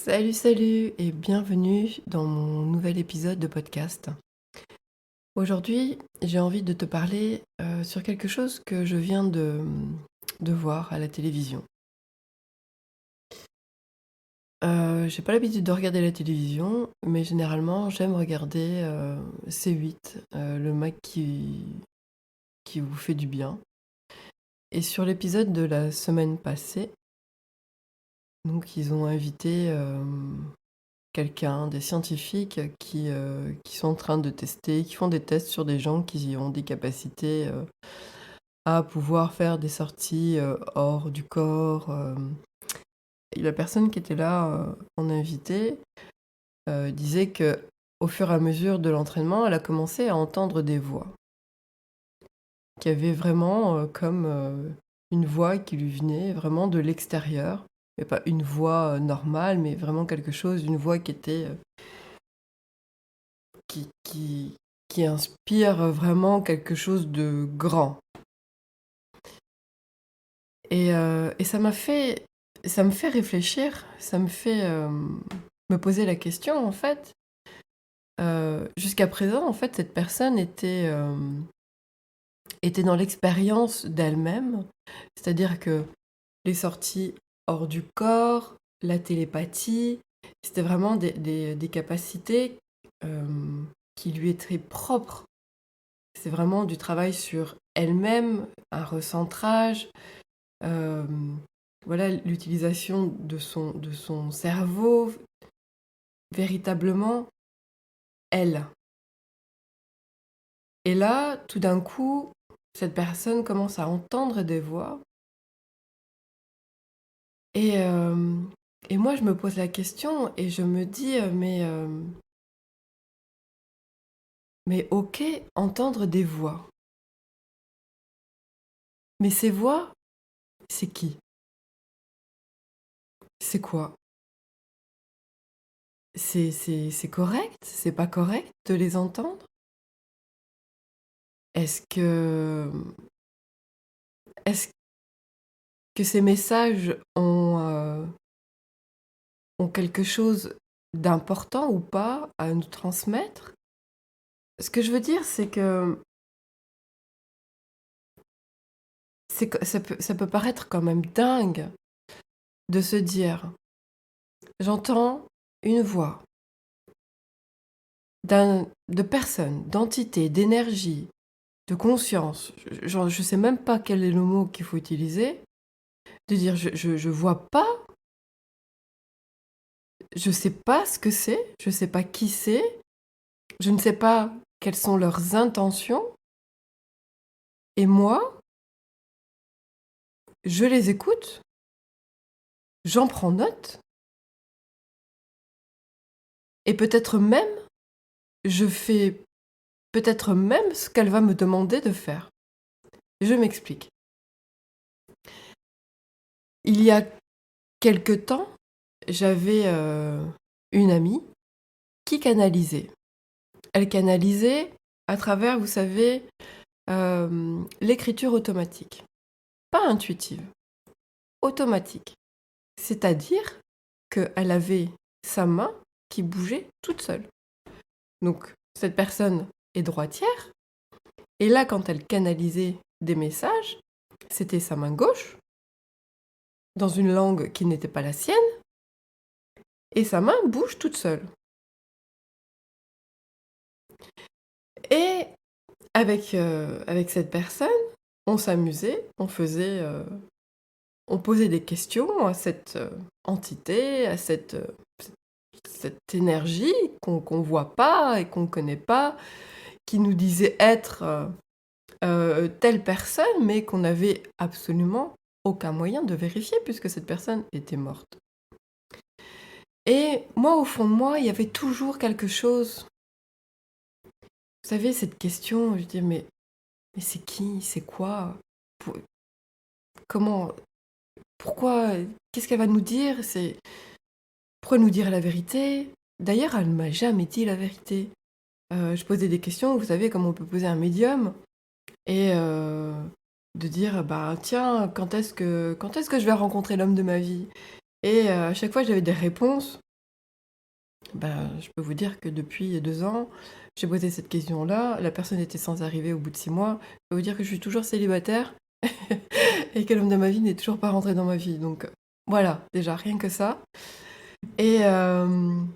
Salut, salut et bienvenue dans mon nouvel épisode de podcast. Aujourd'hui, j'ai envie de te parler sur quelque chose que je viens de voir à la télévision. J'ai pas l'habitude de regarder la télévision, mais généralement j'aime regarder C8, le mag qui vous fait du bien. Et sur l'épisode de la semaine passée, donc ils ont invité des scientifiques qui sont en train de tester, qui font des tests sur des gens qui ont des capacités à pouvoir faire des sorties hors du corps. Et la personne qui était là en invité disait que au fur et à mesure de l'entraînement, elle a commencé à entendre des voix, qui avaient vraiment comme une voix qui lui venait vraiment de l'extérieur, mais pas une voix normale, mais vraiment quelque chose, une voix qui était qui, qui, qui inspire vraiment quelque chose de grand. Et ça me fait réfléchir, ça me fait me poser la question en fait. Jusqu'à présent, en fait, cette personne était dans l'expérience d'elle-même, c'est-à-dire que les sorties hors du corps, la télépathie, c'était vraiment des capacités qui lui étaient propres. C'est vraiment du travail sur elle-même, un recentrage, euh, voilà, l'utilisation de son cerveau, véritablement elle. Et là, tout d'un coup, cette personne commence à entendre des voix. Et, euh, et moi, je me pose la question et je me dis, mais ok, entendre des voix. Mais ces voix, c'est qui? C'est quoi? C'est correct? C'est pas correct de les entendre? Est-ce que, est-ce que ces messages ont quelque chose d'important ou pas à nous transmettre? Ce que je veux dire, c'est que ça peut paraître quand même dingue de se dire, j'entends une voix de personne, d'entité, d'énergie, de conscience, je sais même pas quel est le mot qu'il faut utiliser, de dire je vois pas, je sais pas ce que c'est, je sais pas qui c'est, je ne sais pas quelles sont leurs intentions, et moi, je les écoute, j'en prends note, et peut-être même, je fais peut-être même ce qu'elle va me demander de faire. Je m'explique. Il y a quelque temps, j'avais une amie qui canalisait. Elle canalisait à travers, vous savez, l'écriture automatique. Pas intuitive, automatique. C'est-à-dire qu'elle avait sa main qui bougeait toute seule. Donc, cette personne est droitière, et là, quand elle canalisait des messages, c'était sa main gauche, dans une langue qui n'était pas la sienne, et sa main bouge toute seule. Et avec cette personne, on s'amusait, on posait des questions à cette entité, à cette énergie qu'on voit pas et qu'on connaît pas, qui nous disait être telle personne, mais qu'on n'avait absolument aucun moyen de vérifier puisque cette personne était morte. Et moi, au fond de moi, il y avait toujours quelque chose. Vous savez, cette question, je dis, mais c'est qui? C'est quoi? Comment? Pourquoi? Qu'est-ce qu'elle va nous dire? Pourquoi nous dire la vérité? D'ailleurs, elle ne m'a jamais dit la vérité. Je posais des questions, vous savez, comme on peut poser un médium, et de dire, bah tiens, quand est-ce que je vais rencontrer l'homme de ma vie? Et à chaque fois, j'avais des réponses. Je peux vous dire que depuis 2 ans, j'ai posé cette question-là, la personne était censée arriver au bout de 6 mois. Je peux vous dire que je suis toujours célibataire et que l'homme de ma vie n'est toujours pas rentré dans ma vie, donc voilà, déjà rien que ça. Et hem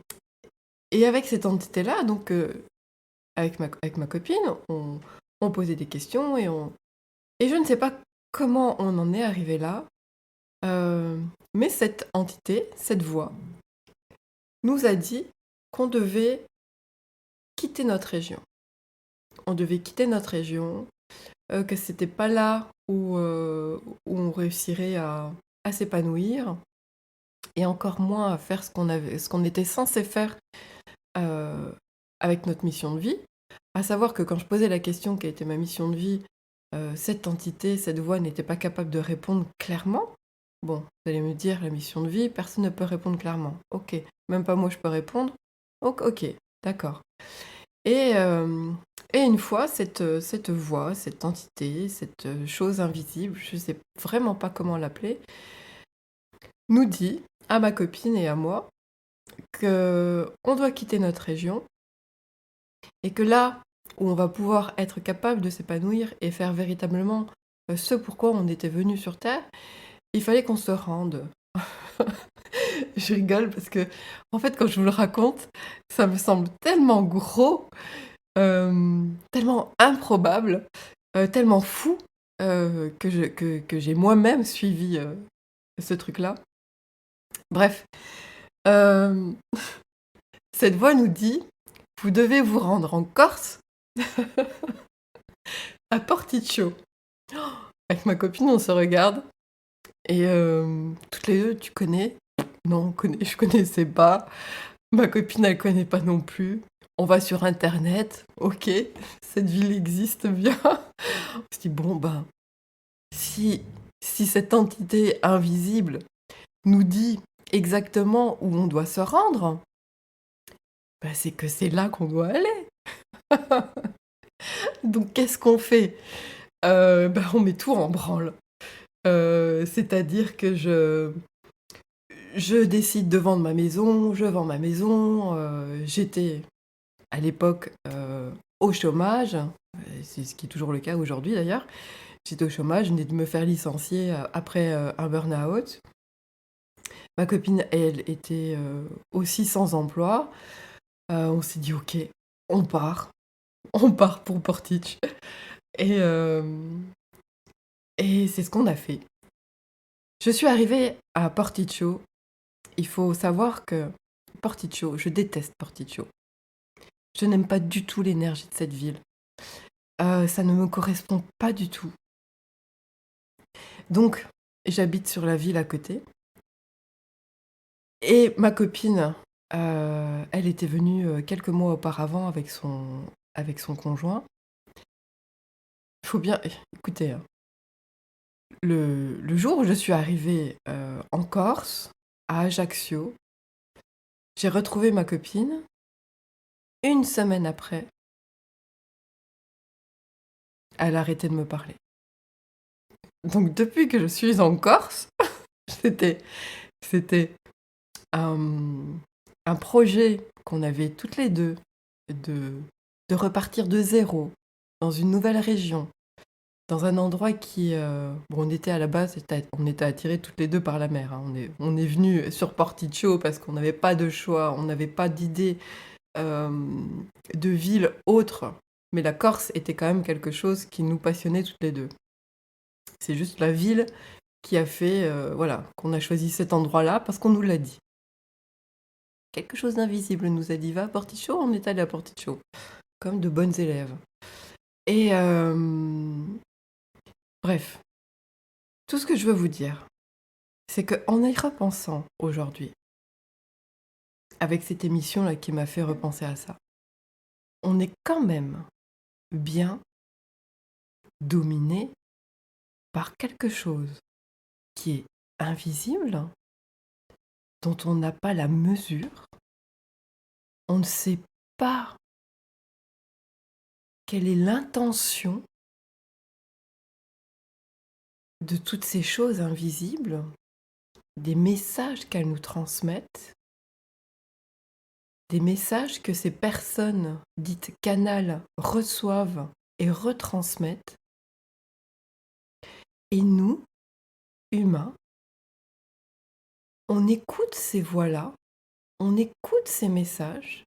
et avec cette entité-là, donc avec ma copine, on posait des questions et je ne sais pas comment on en est arrivé là, mais cette entité, cette voix, nous a dit qu'on devait quitter notre région. On devait quitter notre région, que c'était pas là où on réussirait à s'épanouir et encore moins à faire ce qu'on était censé faire, heu, avec notre mission de vie. À savoir que quand je posais la question: «Quelle était ma mission de vie?», cette entité, cette voix n'était pas capable de répondre clairement. Bon, vous allez me dire: «La mission de vie, personne ne peut répondre clairement». OK, même pas moi je peux répondre. Donc OK, d'accord. Et hem et une fois, cette voix, cette entité, cette, chose invisible, je sais vraiment pas comment l'appeler, nous dit, à ma copine et à moi, qu'on doit quitter notre région et que là où on va pouvoir être capable de s'épanouir et faire véritablement, ce pourquoi on était venu sur terre, il fallait qu'on se rende. Je rigole parce que en fait, quand je vous le raconte, ça me semble tellement gros, tellement improbable, tellement fou, que j'ai moi-même suivi, ce truc-là. Bref, hem, cette voix nous dit: «Vous devez vous rendre en Corse, à Porticcio». Avec ma copine, on se regarde et toutes les 2: «Tu connais?» «Non, je connaissais pas». Ma copine, elle connaît pas non plus. On va sur internet, OK, cette ville existe bien. On se dit: «Bon, ben, si cette entité invisible nous dit exactement où on doit se rendre, bah, c'est que c'est là qu'on doit aller. Donc qu'est-ce qu'on fait?» On met tout en branle. C'est-à-dire que je décide de vendre ma maison, je vends ma maison, j'étais à l'époque, au chômage, c'est ce qui est toujours le cas aujourd'hui d'ailleurs. J'étais au chômage, je venais de me faire licencier, après, un burn-out. Ma copine, elle, était, aussi sans emploi. On s'est dit: «OK, on part, on part pour Portich» et c'est ce qu'on a fait. Je suis arrivée à Porticcio. Il faut savoir que Porticcio, je déteste Porticcio. Je n'aime pas du tout l'énergie de cette ville. Ça ne me correspond pas du tout. Donc j'habite sur la ville à côté et ma copine, elle était venue, quelques mois auparavant avec son conjoint. Il faut bien écoutez, hein, le jour où je suis arrivée, en Corse, à Ajaccio, j'ai retrouvé ma copine. Une semaine après, elle a arrêté de me parler. Donc depuis que je suis en Corse, c'était c'était un un projet qu'on avait toutes les 2 de repartir de zéro dans une nouvelle région, dans un endroit qui, bon, on était à la base, on était attirés toutes les 2 par la mer, hein. On est venus sur Porticcio parce qu'on n'avait pas de choix, on n'avait pas d'idée, de ville autre, mais la Corse était quand même quelque chose qui nous passionnait toutes les 2. C'est juste la ville qui a fait, voilà, qu'on a choisi cet endroit-là parce qu'on nous l'a dit. Quelque chose d'invisible nous a dit: «Va à Porticcio», on est allés à Porticcio, comme de bonnes élèves et bref, tout ce que je veux vous dire, c'est qu'en y repensant aujourd'hui, avec cette émission-là qui m'a fait repenser à ça, on est quand même bien dominé par quelque chose qui est invisible, dont on n'a pas la mesure. On ne sait pas quelle est l'intention de toutes ces choses invisibles, des messages qu'elles nous transmettent des messages que ces personnes dites canal reçoivent et retransmettent. Et nous, humains, on écoute ces voix-là, on écoute ces messages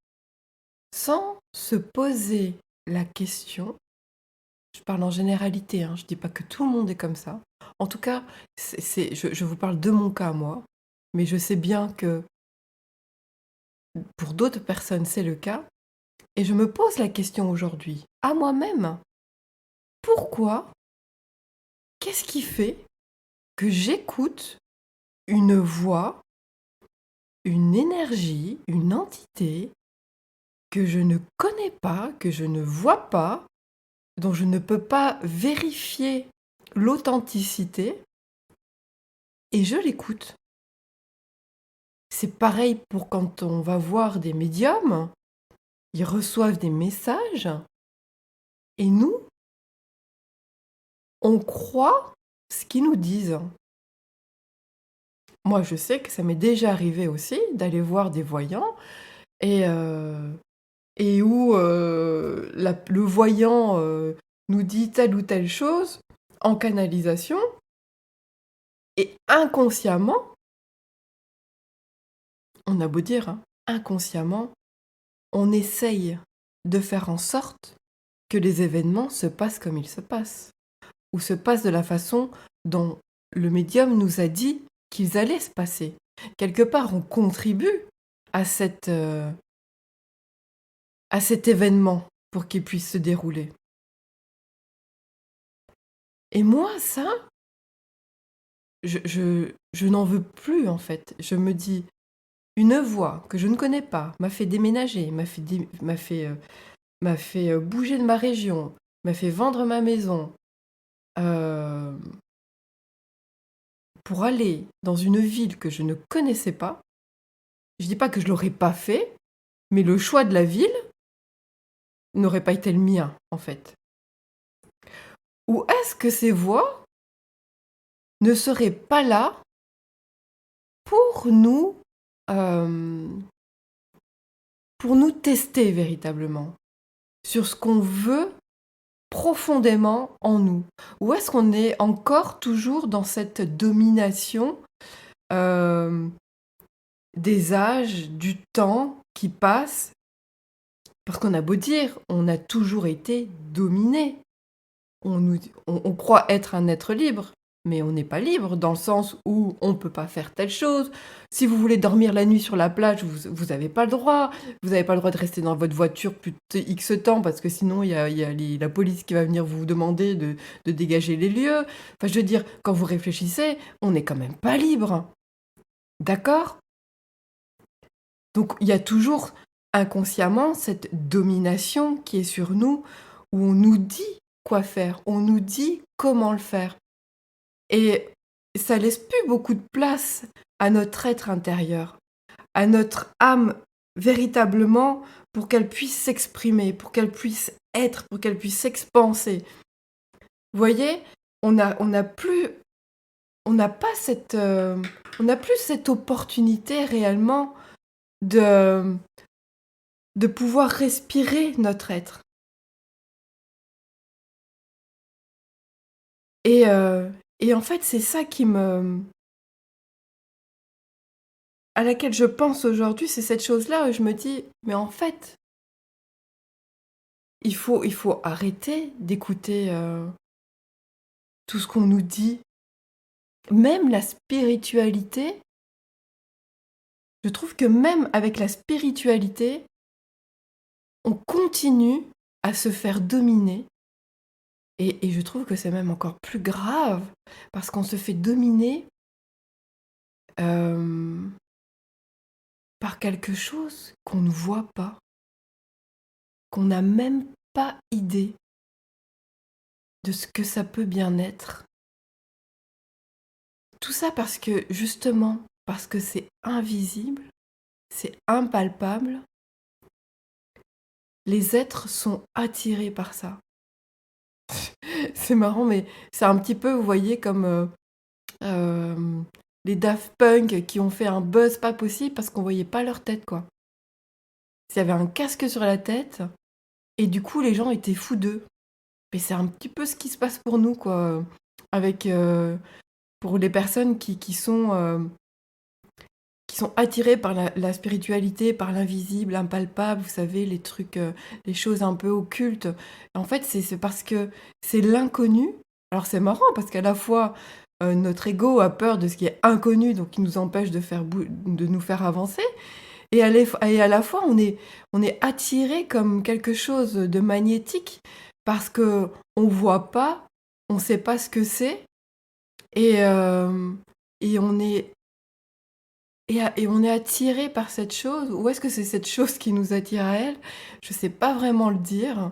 sans se poser la question. Je parle en généralité, hein, je dis pas que tout le monde est comme ça. En tout cas, je vous parle de mon cas, moi, mais je sais bien que pour d'autres personnes, c'est le cas. Et je me pose la question aujourd'hui, à moi-même, pourquoi, qu'est-ce qui fait que j'écoute une voix, une énergie, une entité que je ne connais pas, que je ne vois pas, dont je ne peux pas vérifier l'authenticité, et je l'écoute. C'est pareil pour quand on va voir des médiums, ils reçoivent des messages, et nous, on croit ce qu'ils nous disent. Moi, je sais que ça m'est déjà arrivé aussi d'aller voir des voyants et, où le voyant nous dit telle ou telle chose en canalisation, et inconsciemment, on a beau dire, hein, inconsciemment, on essaye de faire en sorte que les événements se passent comme ils se passent, ou se passent de la façon dont le médium nous a dit qu'ils allaient se passer. Quelque part, on contribue à cet événement pour qu'il puisse se dérouler. Et moi, ça, je n'en veux plus en fait. Je me dis, une voix que je ne connais pas m'a fait déménager, m'a fait bouger de ma région, m'a fait vendre ma maison euh, pour aller dans une ville que je ne connaissais pas. Je dis pas que je l'aurais pas fait, mais le choix de la ville n'aurait pas été le mien en fait. Ou est-ce que ces voix ne seraient pas là pour euh, pour nous tester véritablement sur ce qu'on veut profondément en nous? Ou est-ce qu'on est encore toujours dans cette domination euh, des âges, du temps qui passe? Parce qu'on a beau dire, on a toujours été dominé. On croit être un être libre, mais on n'est pas libre dans le sens où on ne peut pas faire telle chose. Si vous voulez dormir la nuit sur la plage, vous n'avez pas le droit. Vous n'avez pas le droit de rester dans votre voiture plus de X temps parce que sinon il y a la police qui va venir vous demander de dégager les lieux. Enfin, je veux dire, quand vous réfléchissez, on n'est quand même pas libre. D'accord? Donc il y a toujours inconsciemment cette domination qui est sur nous, où on nous dit quoi faire, on nous dit comment le faire. Et ça laisse plus beaucoup de place à notre être intérieur, à notre âme véritablement, pour qu'elle puisse s'exprimer, pour qu'elle puisse être, pour qu'elle puisse s'expanser. Vous voyez, on n'a plus, on n'a pas cette, on n'a plus cette opportunité réellement de pouvoir respirer notre être. Et, euh, et en fait, c'est ça à laquelle je pense aujourd'hui, c'est cette chose-là où je me dis, mais en fait, il faut arrêter d'écouter tout ce qu'on nous dit. Même la spiritualité, je trouve que même avec la spiritualité, on continue à se faire dominer. Et je trouve que c'est même encore plus grave, parce qu'on se fait dominer euh, par quelque chose qu'on ne voit pas, qu'on n'a même pas idée de ce que ça peut bien être. Tout ça parce que, justement, parce que c'est invisible, c'est impalpable, les êtres sont attirés par ça. C'est marrant, mais c'est un petit peu, vous voyez, comme euh, les Daft Punk qui ont fait un buzz pas possible parce qu'on voyait pas leur tête, quoi. s'il y avait un casque sur la tête et du coup les gens étaient fous d'eux. Mais c'est un petit peu ce qui se passe pour nous, quoi, avec, pour les personnes qui sont attirées par la spiritualité, par l'invisible, impalpable, vous savez, les trucs, les choses un peu occultes. En fait, c'est parce que c'est l'inconnu. Alors c'est marrant parce qu'à la fois, notre ego a peur de ce qui est inconnu, donc qui nous empêche de nous faire avancer, et à la fois on est attiré comme quelque chose de magnétique parce que on voit pas, on sait pas ce que c'est, et, et on est et on est attiré par cette chose, ou est-ce que c'est cette chose qui nous attire à elle? Je sais pas vraiment le dire,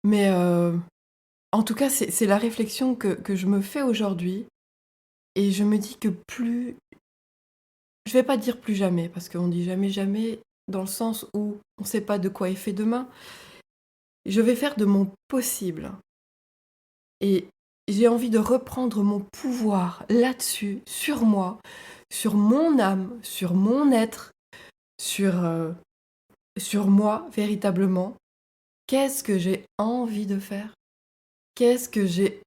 mais en tout cas, c'est la réflexion que je me fais aujourd'hui, et je me dis que plus je vais pas dire plus jamais, parce qu'on dit jamais jamais dans le sens où on sait pas de quoi est fait demain. Je vais faire de mon possible, et j'ai envie de reprendre mon pouvoir là-dessus, sur moi, sur mon âme, sur mon être, sur, sur moi véritablement. Qu'est-ce que j'ai envie de faire? Qu'est-ce que j'ai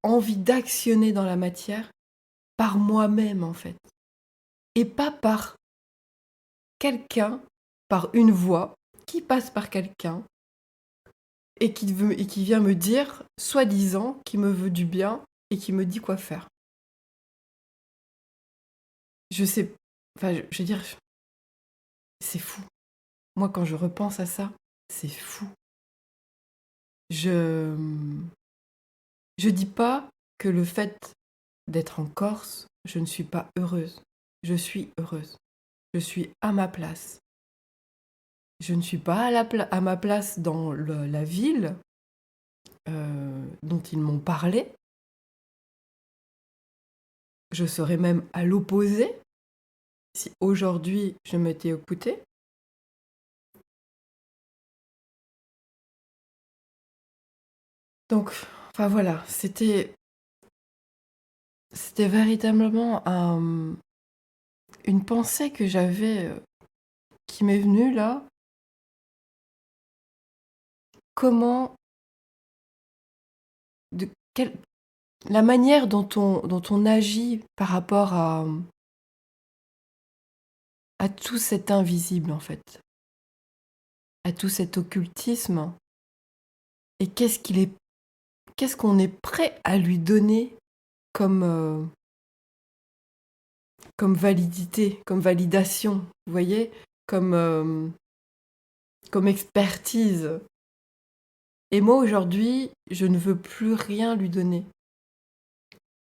envie d'actionner dans la matière par moi-même, en fait, et pas par quelqu'un, par une voix qui passe par quelqu'un et qui vient me dire, soi-disant, qui me veut du bien et qui me dit quoi faire. Je sais, enfin, je veux dire, c'est fou. Moi, quand je repense à ça, c'est fou. Je je dis pas que le fait d'être en Corse, je ne suis pas heureuse. Je suis heureuse. Je suis à ma place. Je ne suis pas à ma place dans la ville dont ils m'ont parlé. Je serais même à l'opposé si aujourd'hui je m'étais écoutée. Donc, enfin voilà, c'était véritablement une pensée que j'avais, qui m'est venue là. Comment, de quelle, la manière dont on agit par rapport à tout cet invisible, en fait, à tout cet occultisme, et qu'est-ce qu'on est prêt à lui donner comme, comme validité, comme validation, vous voyez, comme, comme expertise. Et moi aujourd'hui, je ne veux plus rien lui donner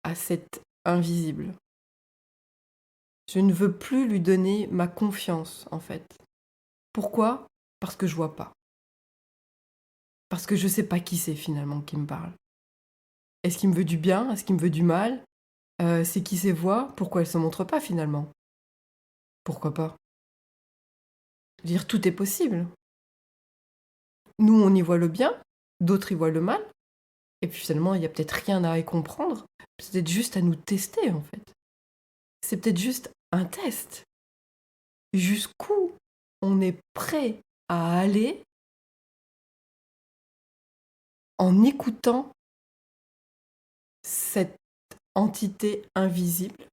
à cet invisible. Je ne veux plus lui donner ma confiance, en fait. Pourquoi? Parce que je vois pas. Parce que je sais pas qui c'est finalement qui me parle. Est-ce qu'il me veut du bien? Est-ce qu'il me veut du mal? C'est qui ces voix? Pourquoi elles se montrent pas finalement? Pourquoi pas? Je veux dire, tout est possible. Nous, on y voit le bien, d'autres y voient le mal, et puis finalement, il y a peut-être rien à y comprendre. C'est peut-être juste à nous tester, en fait. C'est peut-être juste un test. Jusqu'où on est prêt à aller en écoutant cette entité invisible,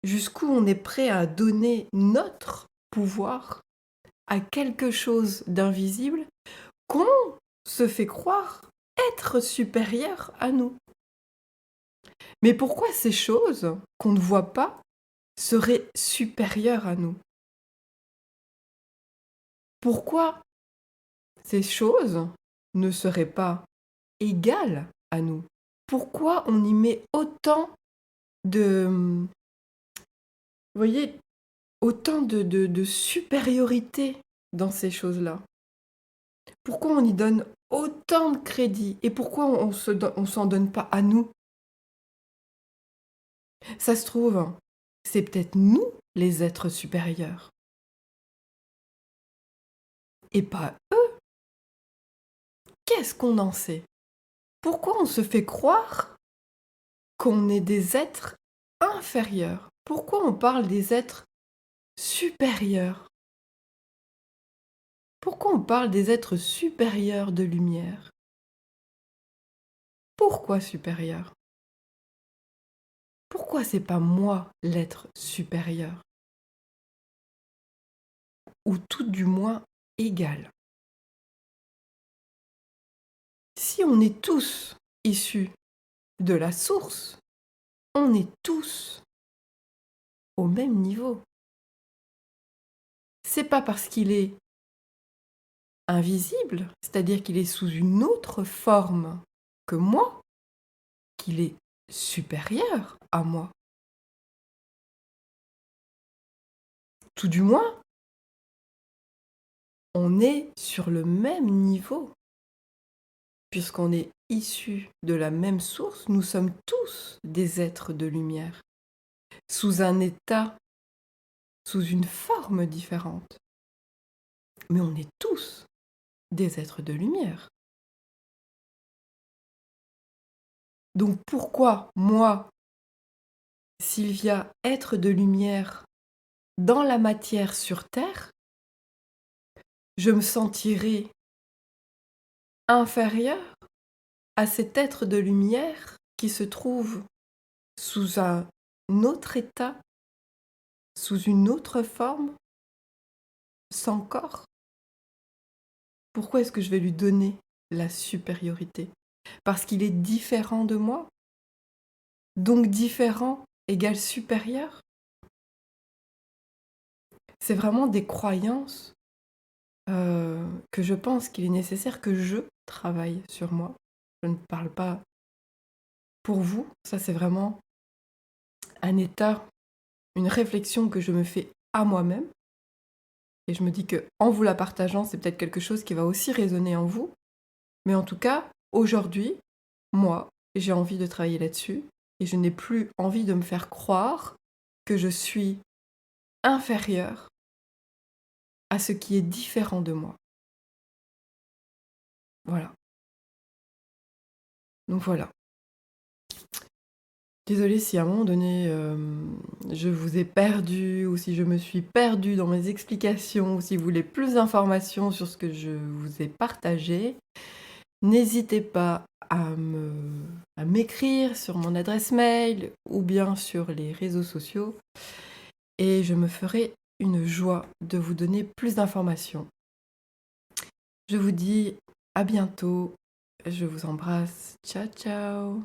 jusqu'où on est prêt à donner notre pouvoir à quelque chose d'invisible qu'on se fait croire être supérieur à nous. Mais pourquoi ces choses qu'on ne voit pas seraient supérieures à nous? Pourquoi ces choses ne seraient pas égales à nous? Pourquoi on y met autant de, vous voyez, autant de supériorité dans ces choses-là? Pourquoi on y donne autant de crédit? Et pourquoi on s'en donne pas à nous? Ça se trouve, c'est peut-être nous les êtres supérieurs, et pas eux. Qu'est-ce qu'on en sait? Pourquoi on se fait croire qu'on est des êtres inférieurs? Pourquoi on parle des êtres supérieurs. Pourquoi on parle des êtres supérieurs de lumière? Pourquoi supérieur? Pourquoi c'est pas moi l'être supérieur? Ou tout du moins égal? Si on est tous issus de la source, on est tous au même niveau. C'est pas parce qu'il est invisible, c'est-à-dire qu'il est sous une autre forme que moi, qu'il est supérieur à moi. Tout du moins, on est sur le même niveau. Puisqu'on est issus de la même source, nous sommes tous des êtres de lumière, sous un état, sous une forme différente. Mais on est tous des êtres de lumière. Donc pourquoi moi, Sylvia, être de lumière dans la matière sur Terre, je me sentirais inférieure à cet être de lumière qui se trouve sous un autre état, sous une autre forme, sans corps? Pourquoi est-ce que je vais lui donner la supériorité? Parce qu'il est différent de moi? Donc différent égale supérieur? C'est vraiment des croyances que je pense qu'il est nécessaire que je travaille sur moi. Je ne parle pas pour vous, ça c'est vraiment un état, une réflexion que je me fais à moi-même. Et je me dis que en vous la partageant, c'est peut-être quelque chose qui va aussi résonner en vous. Mais en tout cas, aujourd'hui, moi, j'ai envie de travailler là-dessus et je n'ai plus envie de me faire croire que je suis inférieure à ce qui est différent de moi. Voilà. Donc voilà. Désolée si à un moment donné, je vous ai perdu ou si je me suis perdue dans mes explications ou si vous voulez plus d'informations sur ce que je vous ai partagé. N'hésitez pas à m'écrire sur mon adresse mail ou bien sur les réseaux sociaux et je me ferai une joie de vous donner plus d'informations. Je vous dis à bientôt, je vous embrasse, ciao ciao.